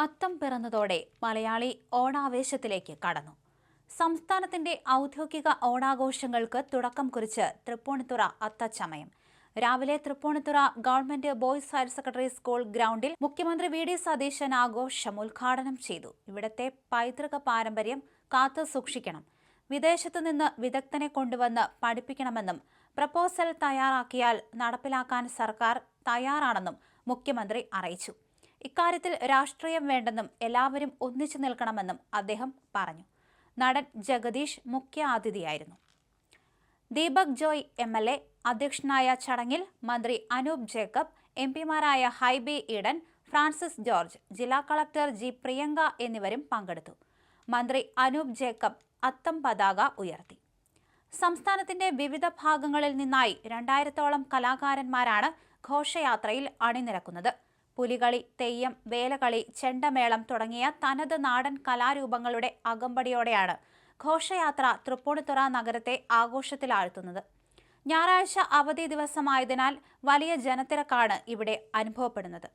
അത്തം പിറന്നതോടെ മലയാളി ഓണാവേശത്തിലേക്ക് കടന്നു. സംസ്ഥാനത്തിന്റെ ഔദ്യോഗിക ഓണാഘോഷങ്ങൾക്ക് തുടക്കം കുറിച്ച് തൃപ്പൂണിത്തുറ അത്തച്ചമയം. രാവിലെ Tripunithura government boys higher secondary school ഗ്രൗണ്ടിൽ മുഖ്യമന്ത്രി വി.ഡി. സതീശൻ ആഘോഷം ഉദ്ഘാടനം ചെയ്തു. ഇവിടത്തെ പൈതൃക പാരമ്പര്യം കാത്തു സൂക്ഷിക്കണം, വിദേശത്തു നിന്ന് വിദഗ്ധനെ കൊണ്ടുവന്ന് പഠിപ്പിക്കണമെന്നും പ്രപ്പോസൽ തയ്യാറാക്കിയാൽ നടപ്പിലാക്കാൻ സർക്കാർ തയ്യാറാണെന്നും മുഖ്യമന്ത്രി അറിയിച്ചു. ഇക്കാര്യത്തിൽ രാഷ്ട്രീയം വേണ്ടെന്നും എല്ലാവരും ഒന്നിച്ചു നിൽക്കണമെന്നും അദ്ദേഹം പറഞ്ഞു. നടൻ ജഗദീഷ് മുഖ്യ അതിഥിയായിരുന്നു. ദീപക് ജോയ് എം.എൽ.എ അധ്യക്ഷനായ ചടങ്ങിൽ മന്ത്രി അനൂപ് ജേക്കബ്, എം.പിമാരായ ഹൈബി ഈഡൻ, ഫ്രാൻസിസ് ജോർജ്, ജില്ലാ കളക്ടർ ജി. പ്രിയങ്ക എന്നിവരും പങ്കെടുത്തു. മന്ത്രി അനൂപ് ജേക്കബ് അത്തം പതാക ഉയർത്തി. സംസ്ഥാനത്തിന്റെ വിവിധ ഭാഗങ്ങളിൽ നിന്നായി 2000-ഓളം കലാകാരന്മാരാണ് ഘോഷയാത്രയിൽ അണിനിരക്കുന്നത്. പുലികളി, തെയ്യം, വേലകളി, ചെണ്ടമേളം തുടങ്ങിയ തനത് നാടൻ കലാരൂപങ്ങളുടെ അകമ്പടിയോടെയാണ് ഘോഷയാത്ര തൃപ്പൂണിത്തുറ നഗരത്തെ ആഘോഷത്തിലാഴ്ത്തുന്നത്. ഞായറാഴ്ച അവധി ദിവസമായതിനാൽ വലിയ ജനത്തിരക്കാണ് ഇവിടെ അനുഭവപ്പെടുന്നത്.